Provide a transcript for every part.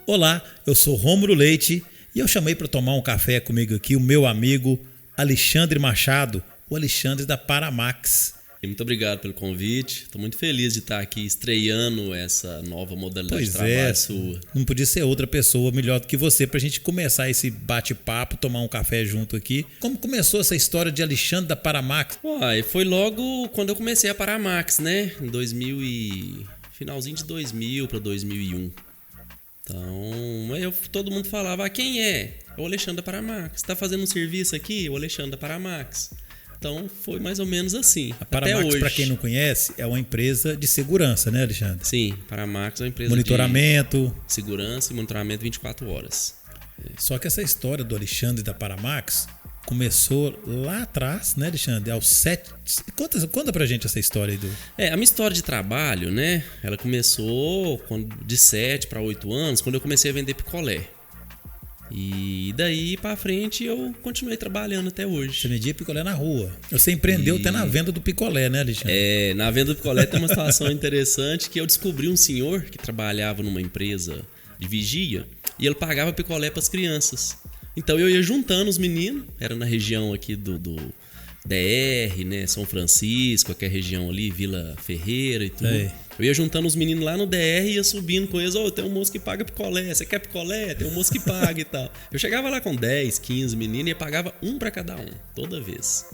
Olá, eu sou Rômulo Leite e eu chamei para tomar um café comigo aqui o meu amigo Alexandre Machado, o Alexandre da Paramax. Muito obrigado pelo convite. Estou muito feliz de estar aqui estreando essa nova modalidade de Pois trabalho sua. Não podia ser outra pessoa melhor do que você para a gente começar esse bate-papo, tomar um café junto aqui. Como começou essa história de Alexandre da Paramax? Uai, foi logo quando eu comecei a Paramax, né? Finalzinho de 2000 para 2001. Então, todo mundo falava, quem é? É o Alexandre da Paramax. Está fazendo um serviço aqui? O Alexandre da Paramax. Então, foi mais ou menos assim. A Paramax, para quem não conhece, é uma empresa de segurança, né, Alexandre? Sim, Paramax é uma empresa monitoramento, de segurança e monitoramento 24 horas. Só que essa história do Alexandre da Paramax começou lá atrás, né, Alexandre? Aos 7... Conta pra gente essa história aí do... A minha história de trabalho, né? Ela começou de 7 para 8 anos, quando eu comecei a vender picolé. E daí pra frente eu continuei trabalhando até hoje. Você vendia picolé na rua. Você empreendeu até na venda do picolé, né, Alexandre? Na venda do picolé tem uma situação interessante que eu descobri um senhor que trabalhava numa empresa de vigia e ele pagava picolé pras crianças. Então eu ia juntando os meninos, era na região aqui do DR, né, São Francisco, aquela região ali, Vila Ferreira e tudo. Eu ia juntando os meninos lá no DR e ia subindo com eles. Tem um moço que paga picolé, você quer picolé? Tem um moço que paga e tal. Eu chegava lá com 10, 15 meninos e pagava um para cada um, toda vez.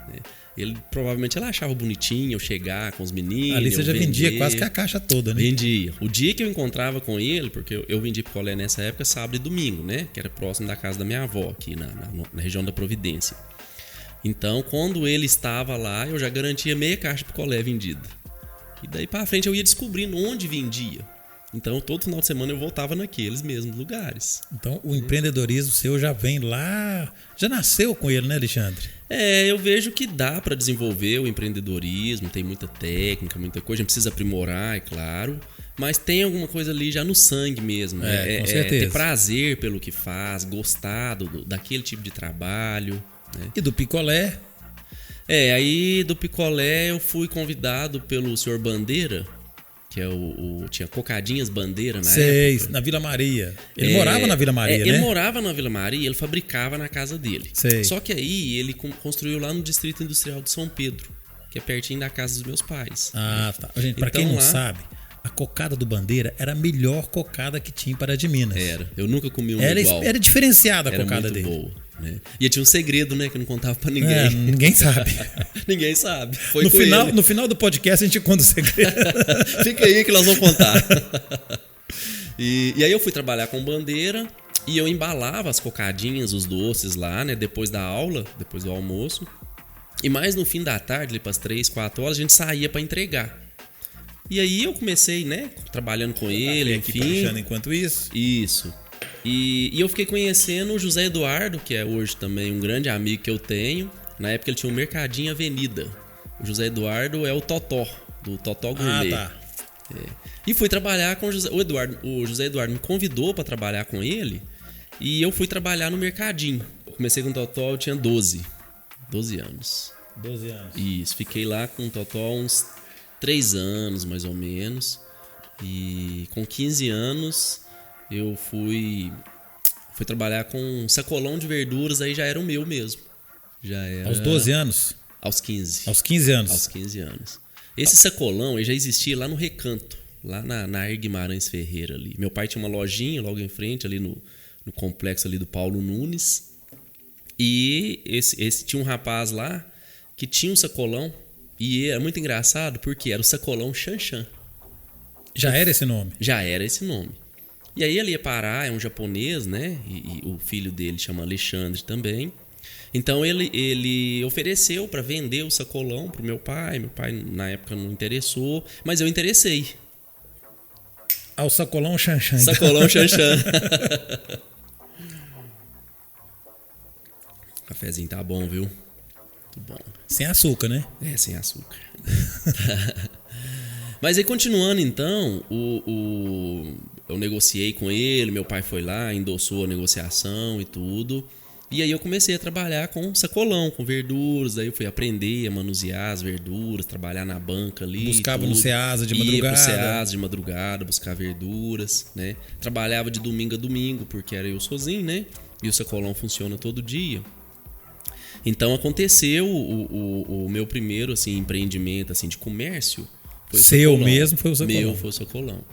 Né? Ele provavelmente achava bonitinho eu chegar com os meninos. Ali você já vendia quase que a caixa toda, né? Vendia. O dia que eu encontrava com ele, porque eu vendia picolé nessa época, sábado e domingo, né? Que era próximo da casa da minha avó, aqui na região da Providência. Então, quando ele estava lá, eu já garantia meia caixa de picolé vendida. E daí pra frente eu ia descobrindo onde vendia. Então, todo final de semana eu voltava naqueles mesmos lugares. Então, o empreendedorismo seu já vem lá... Já nasceu com ele, né, Alexandre? Eu vejo que dá para desenvolver o empreendedorismo, tem muita técnica, muita coisa, a gente precisa aprimorar, é claro. Mas tem alguma coisa ali já no sangue mesmo. Com certeza. Ter prazer pelo que faz, gostar daquele tipo de trabalho. Né? E do picolé? Aí do picolé eu fui convidado pelo senhor Bandeira, que é tinha Cocadinhas Bandeira na época. Na Vila Maria. Ele morava na Vila Maria, né? Ele morava na Vila Maria e ele fabricava na casa dele. Só que aí ele construiu lá no Distrito Industrial de São Pedro, que é pertinho da casa dos meus pais. Tá. Gente, pra quem não sabe, a cocada do Bandeira era a melhor cocada que tinha para de Minas. Eu nunca comi uma igual. Era diferenciada a cocada dele. Era muito boa. Né? E tinha um segredo, né? Que eu não contava pra ninguém. Ninguém sabe. Ninguém sabe. No final do podcast a gente conta o segredo. Fica aí que nós vamos contar. E aí eu fui trabalhar com Bandeira e eu embalava as cocadinhas, os doces lá, né? Depois da aula, depois do almoço. E mais no fim da tarde, ali pras 3, 4 horas, a gente saía pra entregar. E aí eu comecei, né? Trabalhando com ele, enfim. Enquanto isso. Isso. E eu fiquei conhecendo o José Eduardo, que é hoje também um grande amigo que eu tenho. Na época ele tinha um Mercadinho Avenida. O José Eduardo é o Totó, do Totó Gourmet. Tá. E fui trabalhar com o José Eduardo. O José Eduardo me convidou para trabalhar com ele e eu fui trabalhar no Mercadinho. Eu comecei com o Totó, eu tinha 12 anos. 12 anos. Isso, fiquei lá com o Totó uns 3 anos, mais ou menos. E com 15 anos... eu fui trabalhar com um sacolão de verduras, aí já era o meu mesmo. Aos 12 anos? Aos 15. Aos 15 anos? Aos 15 anos. Esse sacolão ele já existia lá no Recanto, lá na Air Guimarães Ferreira ali. Meu pai tinha uma lojinha logo em frente, ali no complexo ali do Paulo Nunes. E esse tinha um rapaz lá que tinha um sacolão. E era muito engraçado porque era o sacolão Xanxan. Já era esse nome? Já era esse nome. E aí ele ia parar, é um japonês, né? E o filho dele chama Alexandre também. Então ele ofereceu para vender o sacolão pro meu pai. Meu pai na época não interessou, mas eu interessei. O sacolão Xanxan. Sacolão Xanxan. O cafezinho tá bom, viu? Muito bom. Sem açúcar, né? Sem açúcar. Mas aí continuando então, eu negociei com ele, meu pai foi lá, endossou a negociação e tudo. E aí eu comecei a trabalhar com sacolão, com verduras. Aí eu fui aprender a manusear as verduras, trabalhar na banca ali. Buscava no Ceasa de madrugada. Ia pro Ceasa de madrugada, buscar verduras, né? Trabalhava de domingo a domingo, porque era eu sozinho, né? E o sacolão funciona todo dia. Então aconteceu o meu primeiro assim, empreendimento assim, de comércio. Foi seu sacolão. mesmo foi o sacolão. Meu foi o sacolão.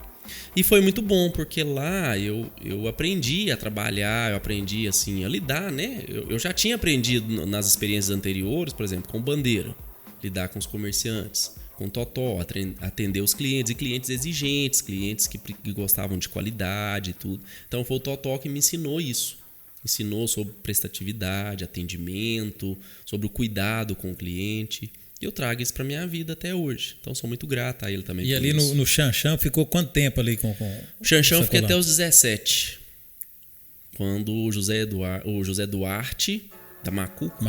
E foi muito bom, porque lá eu aprendi a trabalhar, eu aprendi assim, a lidar, né? Eu já tinha aprendido nas experiências anteriores, por exemplo, com bandeira, lidar com os comerciantes, com totó, atender os clientes, e clientes exigentes, clientes que gostavam de qualidade e tudo. Então foi o totó que me ensinou isso. Ensinou sobre prestatividade, atendimento, sobre o cuidado com o cliente. E eu trago isso para minha vida até hoje. Então sou muito grato a ele também. E ali no Xanxan ficou quanto tempo ali com o Xanxan eu fiquei até os 17. Quando o José Duarte, da Macuco,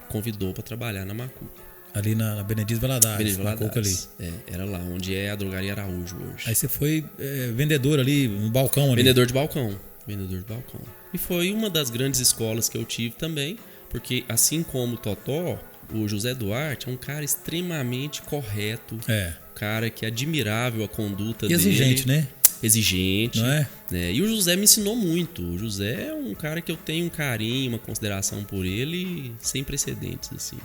convidou para trabalhar na Macuco. Ali na Benedito Valadares. Macuco ali. Era lá, onde é a Drogaria Araújo hoje. Aí você foi vendedor ali, no balcão ali. Vendedor de balcão. E foi uma das grandes escolas que eu tive também, porque assim como o Totó, o José Duarte é um cara extremamente correto. Um cara que é admirável a conduta dele. Exigente, né? Exigente. Não é? E o José me ensinou muito. O José é um cara que eu tenho um carinho, uma consideração por ele sem precedentes, assim.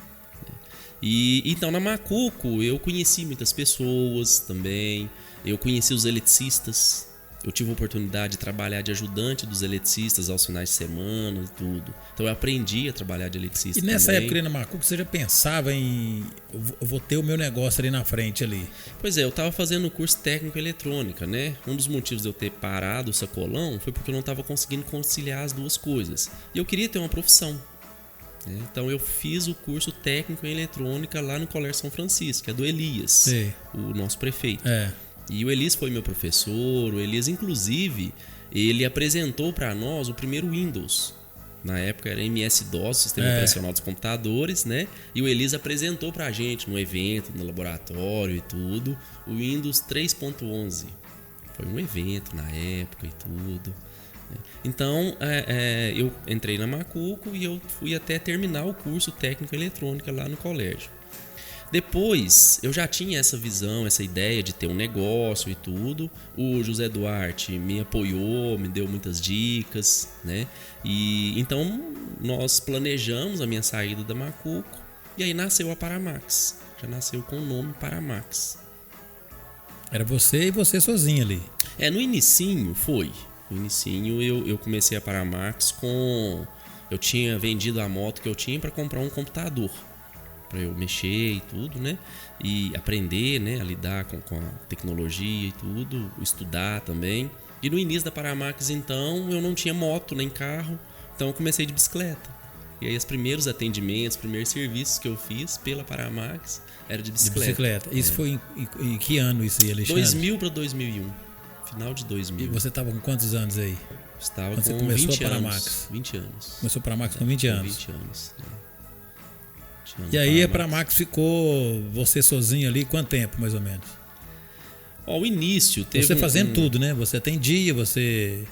E então na Macuco eu conheci muitas pessoas também. Eu conheci os eletricistas. Eu tive a oportunidade de trabalhar de ajudante dos eletricistas aos finais de semana e tudo. Então eu aprendi a trabalhar de eletricista. E nessa também. época ali na Macuco, você já pensava em... Eu vou ter o meu negócio ali na frente ali. Pois é, eu estava fazendo o curso técnico em eletrônica, né? Um dos motivos de eu ter parado o sacolão foi porque eu não estava conseguindo conciliar as duas coisas. E eu queria ter uma profissão. Então eu fiz o curso técnico em eletrônica lá no Colégio São Francisco, que é do Elias, o nosso prefeito. E o Elias foi meu professor. O Elias, inclusive, ele apresentou para nós o primeiro Windows. Na época era MS-DOS, Sistema Operacional dos Computadores, né? E o Elias apresentou para a gente no evento, no laboratório e tudo, o Windows 3.11. Foi um evento na época e tudo. Então, eu entrei na Macuco e eu fui até terminar o curso técnico em eletrônica lá no colégio. Depois, eu já tinha essa visão, essa ideia de ter um negócio e tudo. O José Duarte me apoiou, me deu muitas dicas, né? E então, nós planejamos a minha saída da Macuco e aí nasceu a Paramax. Já nasceu com o nome Paramax. Era você e você sozinho ali. No inicinho foi. No inicinho eu comecei a Paramax com... Eu tinha vendido a moto que eu tinha para comprar um computador. Para eu mexer e tudo, né? E aprender, né? A lidar com a tecnologia e tudo. Estudar também. E no início da Paramax, então, eu não tinha moto nem carro. Então eu comecei de bicicleta. E aí os primeiros atendimentos, os primeiros serviços que eu fiz pela Paramax era de bicicleta. Isso foi em que ano isso aí, Alexandre? 2000 para 2001. Final de 2000. E você estava com quantos anos aí? Estava quando com você começou 20 a Paramax? anos. 20 anos. Começou a Paramax com 20 anos? 20 anos, E aí a Paramax ficou você sozinho ali quanto tempo, mais ou menos? O início teve... Você fazendo tudo, né? Você atendia, você...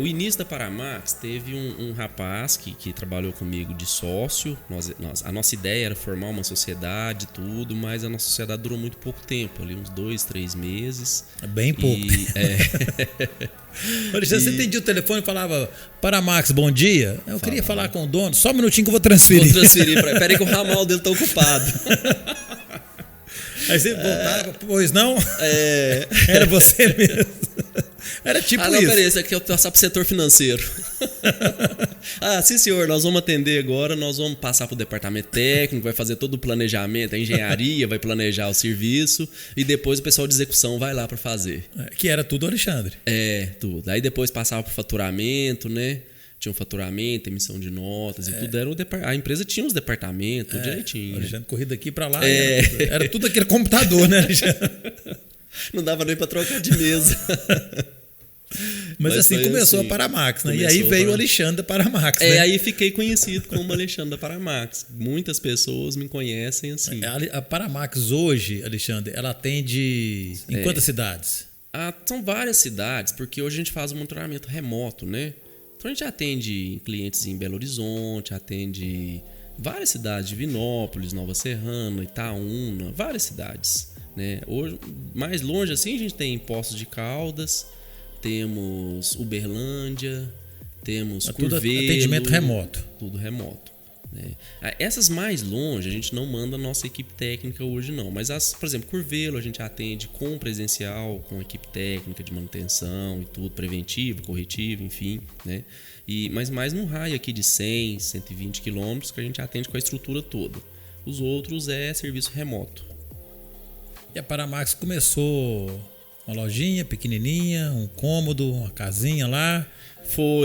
O início da Paramax teve um rapaz que trabalhou comigo de sócio. A nossa ideia era formar uma sociedade e tudo, mas a nossa sociedade durou muito pouco tempo, ali uns 2, 3 meses. Bem pouco. Você atendia o telefone e falava: Paramax, bom dia. Eu queria falar com o dono, só um minutinho que eu vou transferir. Peraí que o ramal dele tá ocupado. Aí você voltava, pois não? Era você mesmo. Era tipo isso. Peraí, esse aqui é passar pro setor financeiro. Sim senhor, nós vamos atender agora, nós vamos passar pro departamento técnico, vai fazer todo o planejamento, a engenharia vai planejar o serviço e depois o pessoal de execução vai lá para fazer. Que era tudo Alexandre. Tudo. Aí depois passava pro faturamento, né? Tinha um faturamento, emissão de notas e tudo. A empresa tinha uns departamentos, tudo direitinho. Alexandre corria daqui para lá, era tudo aquele computador, né, Alexandre? Não dava nem para trocar de mesa. Mas assim começou a Paramax, né? E aí veio o Alexandre da Paramax, né? Aí fiquei conhecido como Alexandre da Paramax. Muitas pessoas me conhecem assim. A Paramax hoje, Alexandre, ela atende em quantas cidades? São várias cidades, porque hoje a gente faz um monitoramento remoto, né? Então a gente atende clientes em Belo Horizonte, atende várias cidades, Divinópolis, Nova Serrana, Itaúna, várias cidades, né? Hoje, mais longe assim, a gente tem Poços de Caldas, temos Uberlândia, temos tudo Curvelo, atendimento remoto. Tudo remoto, né? Essas mais longe a gente não manda a nossa equipe técnica hoje não, mas por exemplo, Curvelo a gente atende com presencial, com equipe técnica de manutenção e tudo, preventivo, corretivo, enfim, né? Mas mais num raio aqui de 100, 120 quilômetros que a gente atende com a estrutura toda. Os outros é serviço remoto. E a Paramax começou uma lojinha pequenininha, um cômodo, uma casinha lá.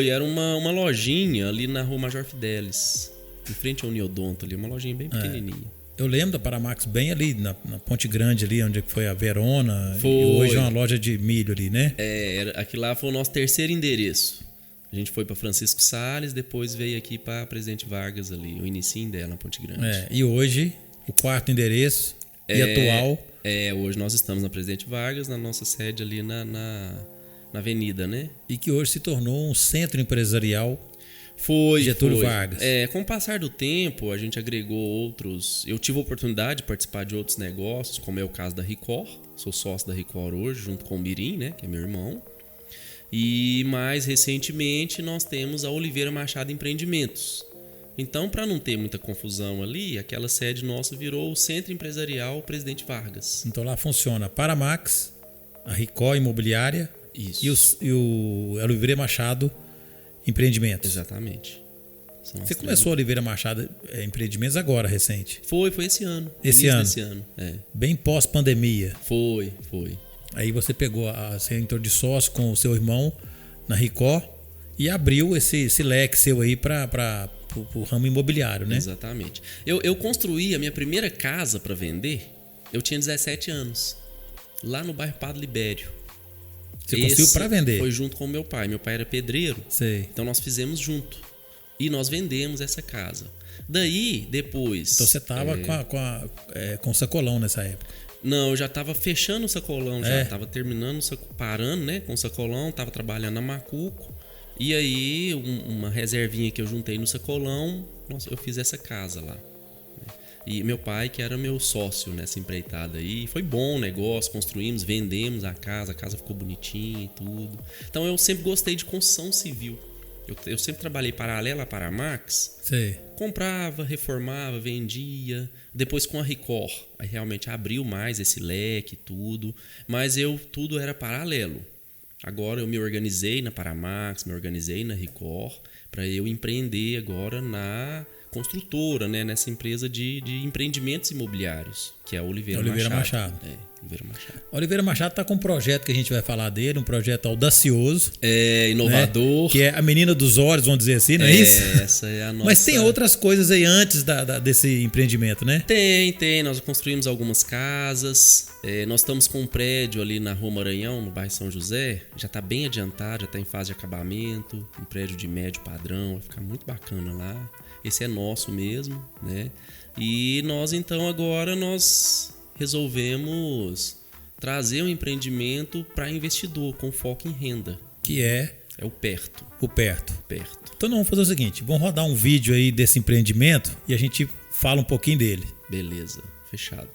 Era uma lojinha ali na Rua Major Fidelis, em frente ao Uniodonto ali, uma lojinha bem pequenininha. Eu lembro da Paramax bem ali na Ponte Grande ali, onde foi a Verona. Foi. E hoje é uma loja de milho ali, né? Aqui lá foi o nosso terceiro endereço. A gente foi para Francisco Salles, depois veio aqui para Presidente Vargas ali, o inicinho dela, na Ponte Grande. E hoje, o quarto endereço e atual. Hoje nós estamos na Presidente Vargas, na nossa sede ali na avenida, né? E que hoje se tornou um centro empresarial. Foi Getúlio Vargas. Com o passar do tempo, a gente agregou outros. Eu tive a oportunidade de participar de outros negócios, como é o caso da Ricor. Sou sócio da Ricor hoje, junto com o Mirim, né, que é meu irmão. E mais recentemente nós temos a Oliveira Machado Empreendimentos. Então, para não ter muita confusão ali, aquela sede nossa virou o Centro Empresarial Presidente Vargas. Então lá funciona a Paramax, a Ricor Imobiliária. Isso. E o Oliveira Machado Empreendimentos. Exatamente. Você começou a Oliveira Machado Empreendimentos agora, recente? Foi esse ano. Esse ano? Bem pós-pandemia. Foi. Aí você você entrou de sócio com o seu irmão na Ricor e abriu esse leque seu aí para o ramo imobiliário, né? Exatamente. Eu construí a minha primeira casa para vender, eu tinha 17 anos, lá no bairro Padre Libério. Você construiu para vender? Foi junto com o meu pai. Meu pai era pedreiro. Sei. Então nós fizemos junto. E nós vendemos essa casa. Daí, depois... Então você estava com sacolão nessa época? Não, eu já estava fechando o sacolão, já estava terminando, parando, né, com o sacolão, estava trabalhando na Macuco. E aí, uma reservinha que eu juntei no sacolão, eu fiz essa casa lá. E meu pai, que era meu sócio nessa empreitada aí, foi bom o negócio, construímos, vendemos a casa ficou bonitinha e tudo. Então eu sempre gostei de construção civil. Eu sempre trabalhei paralelo à Paramax. Sei. Comprava, reformava, vendia. Depois com a Ricor, aí realmente abriu mais esse leque e tudo. Mas tudo era paralelo. Agora eu me organizei na Paramax, me organizei na Ricor, para eu empreender agora na construtora, né? Nessa empresa de empreendimentos imobiliários, que é a Oliveira Machado. Oliveira Machado. Oliveira Machado está com um projeto que a gente vai falar dele, um projeto audacioso. Inovador. Né? Que é a menina dos olhos, vamos dizer assim, não é isso? Essa é a nossa... Mas tem outras coisas aí antes desse empreendimento, né? Tem. Nós construímos algumas casas. Nós estamos com um prédio ali na Rua Maranhão, no bairro São José. Já está bem adiantado, já está em fase de acabamento. Um prédio de médio padrão, vai ficar muito bacana lá. Esse é nosso mesmo, né? E nós, então, agora nós resolvemos trazer um empreendimento para investidor com foco em renda. Que é o Perto. O Perto. Então nós vamos fazer o seguinte, vamos rodar um vídeo aí desse empreendimento e a gente fala um pouquinho dele. Beleza, fechado.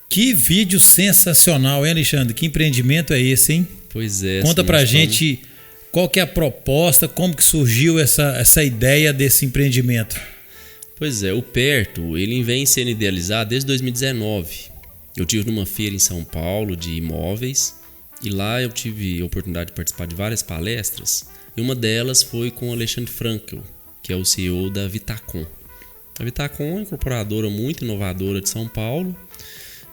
Que vídeo sensacional, hein, Alexandre? Que empreendimento é esse, hein? Pois é. Conta pra gente qual que é a proposta, como que surgiu essa ideia desse empreendimento. Pois é, o Perto, ele vem sendo idealizado desde 2019. Eu tive numa feira em São Paulo de imóveis e lá eu tive a oportunidade de participar de várias palestras e uma delas foi com o Alexandre Frankel, que é o CEO da Vitacom. A Vitacom é uma incorporadora muito inovadora de São Paulo.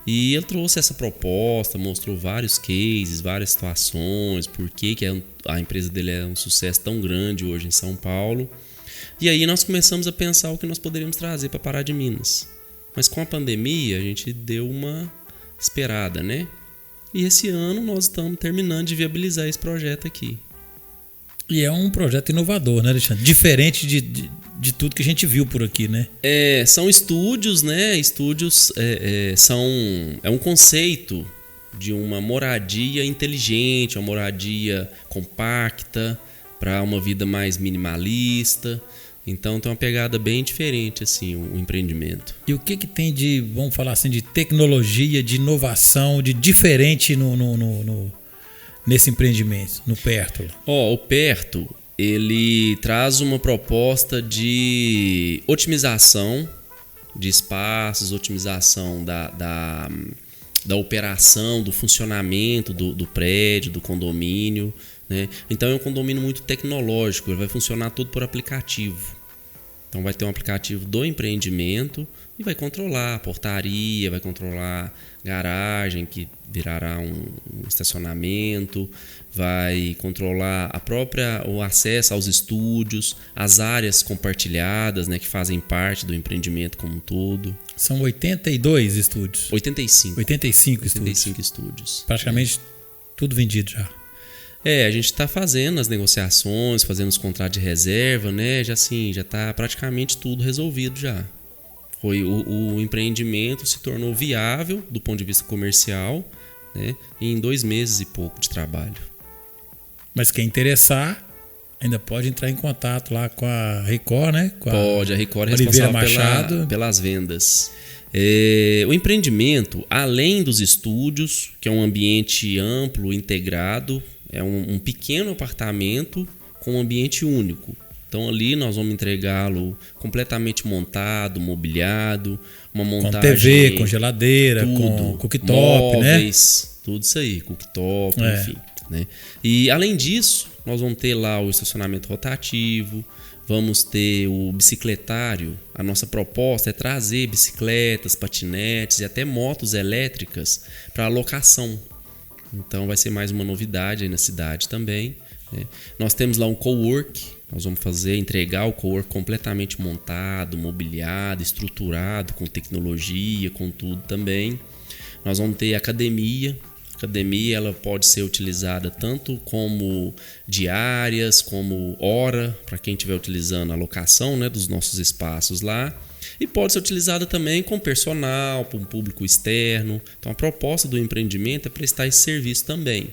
E ele trouxe essa proposta, mostrou vários cases, várias situações, por que a empresa dele é um sucesso tão grande hoje em São Paulo. E aí nós começamos a pensar o que nós poderíamos trazer para Pará de Minas. Mas com a pandemia a gente deu uma esperada, né? E esse ano nós estamos terminando de viabilizar esse projeto aqui. E é um projeto inovador, né, Alexandre? Diferente de tudo que a gente viu por aqui, né? São estúdios, né? Estúdios é um conceito de uma moradia inteligente, uma moradia compacta, para uma vida mais minimalista. Então tem uma pegada bem diferente, assim, o empreendimento. E o que tem de, vamos falar assim, de tecnologia, de inovação, de diferente nesse empreendimento, no Perto? O Perto, ele traz uma proposta de otimização de espaços, otimização da operação, do funcionamento do prédio, do condomínio, né? Então é um condomínio muito tecnológico, ele vai funcionar tudo por aplicativo. Então vai ter um aplicativo do empreendimento e vai controlar a portaria, vai controlar garagem, que virará um estacionamento, vai controlar o acesso aos estúdios, as áreas compartilhadas, né, que fazem parte do empreendimento como um todo. São 82 estúdios. 85 estúdios. Praticamente tudo vendido já. A gente está fazendo as negociações, fazendo os contratos de reserva, né? Já está praticamente tudo resolvido já. O empreendimento se tornou viável do ponto de vista comercial, né? Em 2 meses e pouco de trabalho. Mas quem interessar ainda pode entrar em contato lá com a Record, né? Pode, a Record é responsável pelas vendas. O empreendimento, além dos estúdios, que é um ambiente amplo, integrado, é um pequeno apartamento com um ambiente único. Então ali nós vamos entregá-lo completamente montado, mobiliado, uma montagem... Com TV, com geladeira, tudo, com cooktop, móveis, né? Tudo isso aí, cooktop, enfim. Né? E além disso, nós vamos ter lá o estacionamento rotativo, vamos ter o bicicletário. A nossa proposta é trazer bicicletas, patinetes e até motos elétricas para locação. Então vai ser mais uma novidade aí na cidade também, né? Nós temos lá um cowork, nós vamos entregar o cowork completamente montado, mobiliado, estruturado, com tecnologia, com tudo também. Nós vamos ter academia. A academia ela pode ser utilizada tanto como diárias, como hora, para quem estiver utilizando a locação, né, dos nossos espaços lá. E pode ser utilizada também com personal, para um público externo. Então a proposta do empreendimento é prestar esse serviço também.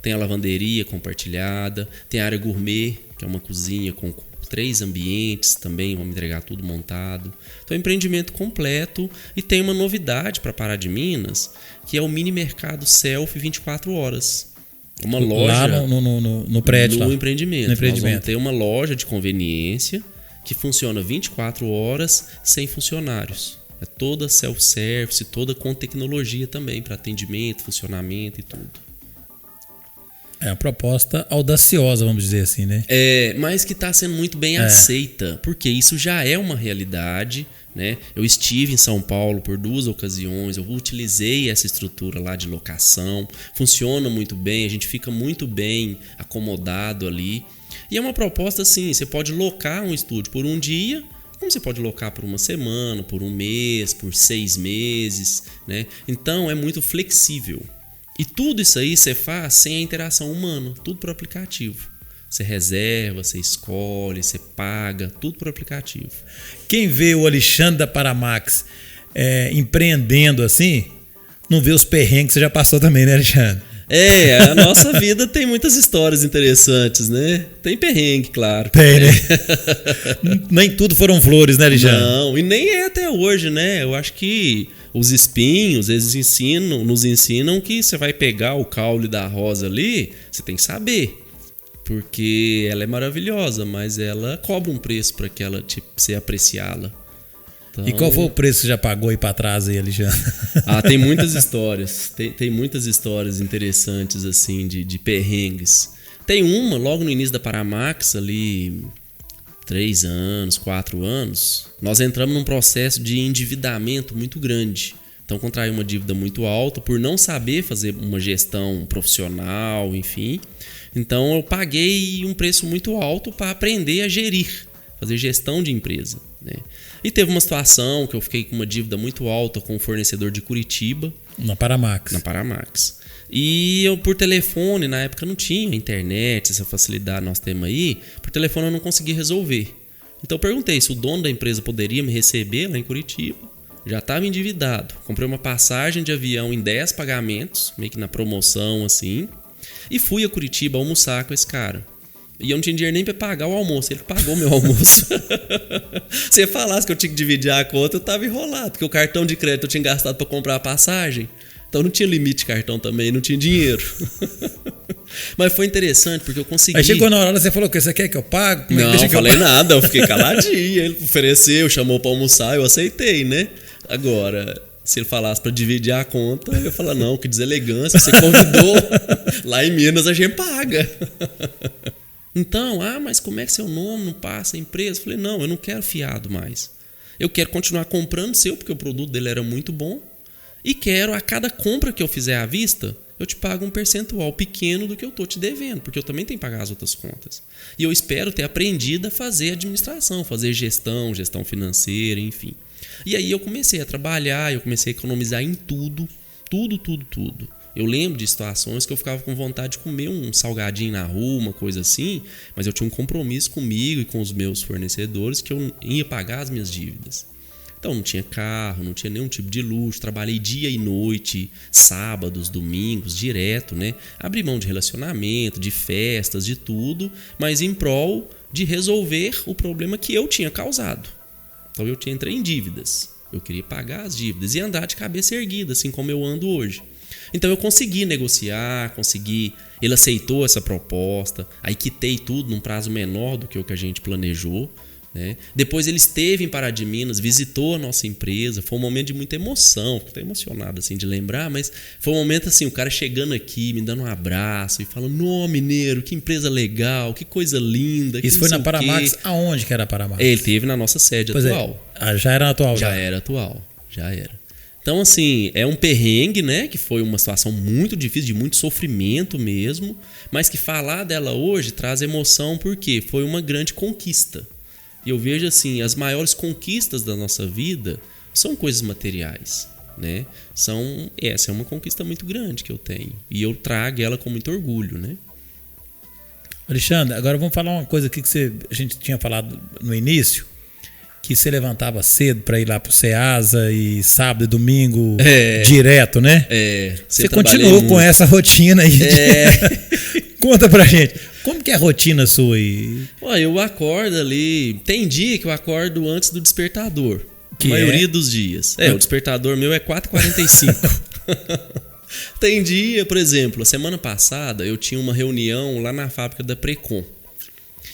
Tem a lavanderia compartilhada, tem a área gourmet, que é uma cozinha com 3 ambientes também, vamos entregar tudo montado. Então é um empreendimento completo e tem uma novidade para Pará de Minas, que é o mini mercado self 24 horas. Uma loja lá no prédio. No empreendimento. Nós vamos ter uma loja de conveniência que funciona 24 horas sem funcionários. É toda self-service, toda com tecnologia também para atendimento, funcionamento e tudo. É uma proposta audaciosa, vamos dizer assim, né? Mas que está sendo muito bem aceita, porque isso já é uma realidade, né? Eu estive em São Paulo por 2 ocasiões, eu utilizei essa estrutura lá de locação, funciona muito bem, a gente fica muito bem acomodado ali. E é uma proposta assim, você pode locar um estúdio por um dia, como você pode locar por uma semana, por um mês, por 6 meses, né? Então é muito flexível. E tudo isso aí você faz sem a interação humana, tudo por aplicativo. Você reserva, você escolhe, você paga, tudo por aplicativo. Quem vê o Alexandre da Paramax empreendendo assim, não vê os perrengues que você já passou também, né, Alexandre? A nossa vida tem muitas histórias interessantes, né? Tem perrengue, claro. Tem, né? Nem tudo foram flores, né, Alexandre? Não, e nem é até hoje, né? Eu acho que os espinhos, eles nos ensinam que você vai pegar o caule da rosa ali, você tem que saber. Porque ela é maravilhosa, mas ela cobra um preço para que ela, você apreciá-la. Então... E qual foi o preço que você já pagou aí pra trás aí, Alexandre? Tem muitas histórias. Tem muitas histórias interessantes, assim, de perrengues. Tem uma, logo no início da Paramax, ali, 3 anos, 4 anos, nós entramos num processo de endividamento muito grande. Então, contraí uma dívida muito alta por não saber fazer uma gestão profissional, enfim. Então, eu paguei um preço muito alto para aprender a gerir, fazer gestão de empresa, né? E teve uma situação que eu fiquei com uma dívida muito alta com um fornecedor de Curitiba. Na Paramax. Na Paramax. E eu, por telefone, na época não tinha internet, essa facilidade nós temos aí. Por telefone eu não consegui resolver. Então eu perguntei se o dono da empresa poderia me receber lá em Curitiba. Já estava endividado. Comprei uma passagem de avião em 10 pagamentos, meio que na promoção assim. E fui a Curitiba almoçar com esse cara. E eu não tinha dinheiro nem para pagar o almoço. Ele pagou meu almoço. Se você falasse que eu tinha que dividir a conta, eu tava enrolado. Porque o cartão de crédito eu tinha gastado para comprar a passagem. Então não tinha limite de cartão também, não tinha dinheiro. Mas foi interessante porque eu consegui. Aí chegou na hora, você falou que você quer que eu pague? Não, não falei nada, eu fiquei caladinho. Ele ofereceu, chamou para almoçar, eu aceitei, né? Agora, se ele falasse para dividir a conta, eu ia falar, não, que deselegância, você convidou. Lá em Minas a gente paga. Então, mas como é que seu nome não passa a empresa? Eu falei, não, eu não quero fiado mais. Eu quero continuar comprando seu, porque o produto dele era muito bom. E quero, a cada compra que eu fizer à vista, eu te pago um percentual pequeno do que eu estou te devendo, porque eu também tenho que pagar as outras contas. E eu espero ter aprendido a fazer administração, fazer gestão financeira, enfim. E aí eu comecei a trabalhar, eu comecei a economizar em tudo. Eu lembro de situações que eu ficava com vontade de comer um salgadinho na rua, uma coisa assim, mas eu tinha um compromisso comigo e com os meus fornecedores que eu ia pagar as minhas dívidas. Então não tinha carro, não tinha nenhum tipo de luxo, trabalhei dia e noite, sábados, domingos, direto, né? Abri mão de relacionamento, de festas, de tudo, mas em prol de resolver o problema que eu tinha causado. Então eu entrei em dívidas, eu queria pagar as dívidas e andar de cabeça erguida, assim como eu ando hoje. Então eu consegui negociar, ele aceitou essa proposta, aí quitei tudo num prazo menor do que o que a gente planejou, né? Depois ele esteve em Pará de Minas, visitou a nossa empresa, foi um momento de muita emoção, fico até emocionado assim de lembrar, mas foi um momento assim, o cara chegando aqui, me dando um abraço e falando, "Nó, mineiro, que empresa legal, que coisa linda." Isso foi na Paramax? Aonde que era a Paramax? Ele teve na nossa sede atual. Já era atual? Já era atual, já era. Então, assim, é um perrengue, né? Que foi uma situação muito difícil, de muito sofrimento mesmo, mas que falar dela hoje traz emoção porque foi uma grande conquista. E eu vejo, assim, as maiores conquistas da nossa vida são coisas materiais, né? Essa é uma conquista muito grande que eu tenho. E eu trago ela com muito orgulho, né? Alexandre, agora vamos falar uma coisa aqui que a gente tinha falado no início, que você levantava cedo para ir lá pro Ceasa e sábado e domingo direto, né? Você continuou com essa rotina aí. Conta pra gente, como que é a rotina sua aí? Eu acordo ali, tem dia que eu acordo antes do despertador, a maioria dos dias. O despertador meu é 4h45. Tem dia, por exemplo, a semana passada eu tinha uma reunião lá na fábrica da Precon.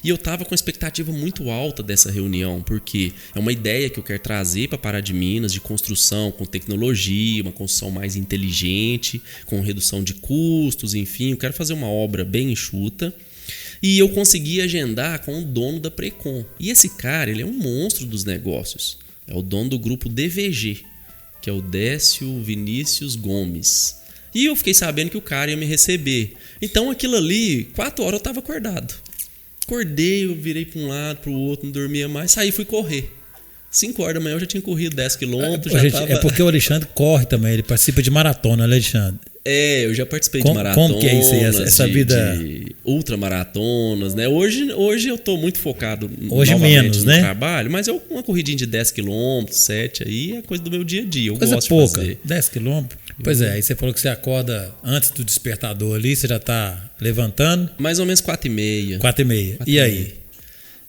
E eu estava com expectativa muito alta dessa reunião, porque é uma ideia que eu quero trazer para Pará de Minas, de construção com tecnologia, uma construção mais inteligente, com redução de custos, enfim. Eu quero fazer uma obra bem enxuta. E eu consegui agendar com o dono da Precon. E esse cara, ele é um monstro dos negócios. É o dono do grupo DVG, que é o Décio Vinícius Gomes. E eu fiquei sabendo que o cara ia me receber. Então aquilo ali, 4 horas eu estava acordado. Acordei, eu virei para um lado, para o outro, não dormia mais, saí e fui correr. 5 horas da manhã eu já tinha corrido 10 quilômetros. É porque o Alexandre corre também, ele participa de maratona, Alexandre. Eu já participei de maratonas. Como que é isso aí, essa vida? De ultramaratonas, né? Hoje eu tô muito focado menos, no né? trabalho, mas uma corridinha de 10 quilômetros, 7 aí é coisa do meu dia a dia. Eu coisa gosto pouca, de fazer. 10 quilômetros. Pois é, aí você falou que você acorda antes do despertador ali, você já tá levantando? Mais ou menos 4h30. 4h30. E aí?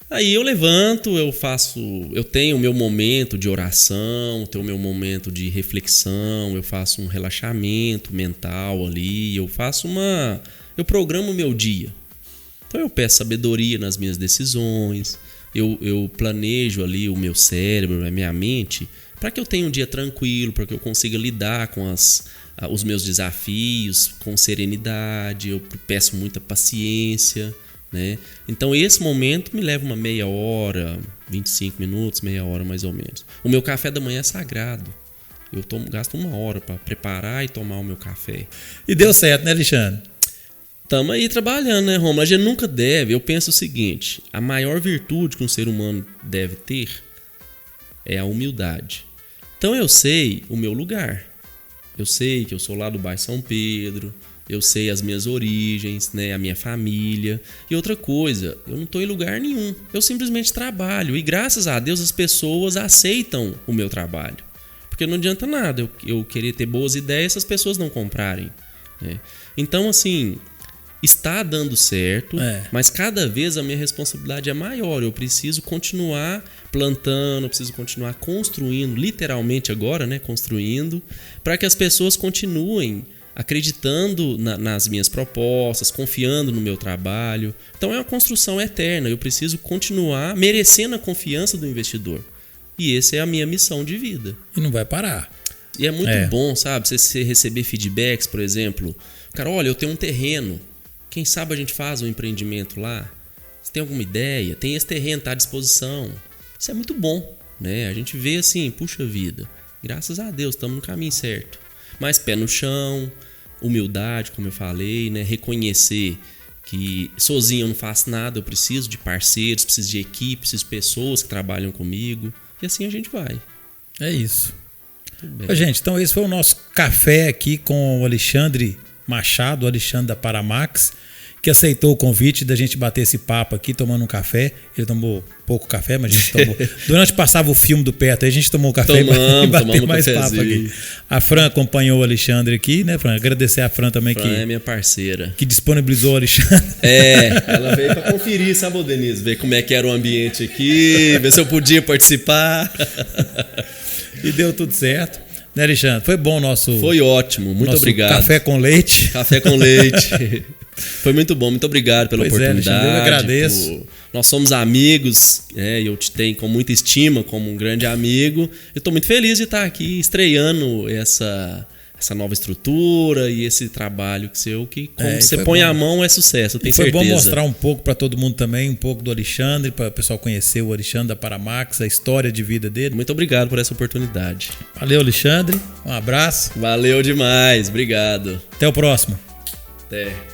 Aí eu levanto, eu tenho o meu momento de oração, tenho o meu momento de reflexão, eu faço um relaxamento mental ali, eu programo o meu dia. Então eu peço sabedoria nas minhas decisões, eu planejo ali o meu cérebro, a minha mente, para que eu tenha um dia tranquilo, para que eu consiga lidar com os meus desafios com serenidade, eu peço muita paciência, né? Então esse momento me leva uma meia hora, 25 minutos, meia hora mais ou menos. O meu café da manhã é sagrado. Eu gasto 1 hora para preparar e tomar o meu café. E deu certo, né, Alexandre? Estamos aí trabalhando, né, Romulo? A gente nunca deve. Eu penso o seguinte: a maior virtude que um ser humano deve ter é a humildade. Então eu sei o meu lugar. Eu sei que eu sou lá do bairro São Pedro. Eu sei as minhas origens, né, a minha família. E outra coisa, eu não estou em lugar nenhum. Eu simplesmente trabalho. E graças a Deus as pessoas aceitam o meu trabalho. Porque não adianta nada eu querer ter boas ideias se as pessoas não comprarem, né? Então, assim, está dando certo, mas cada vez a minha responsabilidade é maior. Eu preciso continuar plantando, eu preciso continuar construindo, literalmente agora, né, construindo, para que as pessoas continuem acreditando nas minhas propostas, confiando no meu trabalho. Então é uma construção eterna, eu preciso continuar merecendo a confiança do investidor. E essa é a minha missão de vida. E não vai parar. E é muito bom, sabe? Você receber feedbacks, por exemplo. Cara, olha, eu tenho um terreno. Quem sabe a gente faz um empreendimento lá? Você tem alguma ideia? Tem esse terreno, está à disposição. Isso é muito bom, né? A gente vê assim, puxa vida, graças a Deus, estamos no caminho certo. Mas pé no chão, humildade, como eu falei, né? Reconhecer que sozinho eu não faço nada, eu preciso de parceiros, preciso de equipe, preciso de pessoas que trabalham comigo. E assim a gente vai. É isso. Gente, então esse foi o nosso café aqui com o Alexandre Machado, o Alexandre da Paramax, que aceitou o convite da gente bater esse papo aqui, tomando um café. Ele tomou pouco café, mas a gente tomou. Durante passava o filme do perto, aí a gente tomou um café e bateu mais papo aqui. A Fran acompanhou o Alexandre aqui, né, Fran? Agradecer a Fran também. Fran é minha parceira. Que disponibilizou o Alexandre. Ela veio para conferir, sabe, Denise? Ver como é que era o ambiente aqui, ver se eu podia participar. E deu tudo certo. Né, Alexandre? Foi bom o nosso... Foi ótimo, muito obrigado. Café com leite. Café com leite. Foi muito bom, muito obrigado pela oportunidade. Eu agradeço. Nós somos amigos, e eu te tenho com muita estima como um grande amigo. Eu estou muito feliz de estar aqui estreando essa nova estrutura e esse trabalho que quando você põe a mão é sucesso, eu tenho certeza. Foi bom mostrar um pouco para todo mundo também, um pouco do Alexandre, para o pessoal conhecer o Alexandre da Paramax, a história de vida dele. Muito obrigado por essa oportunidade. Valeu, Alexandre. Um abraço. Valeu demais. Obrigado. Até o próximo. Até.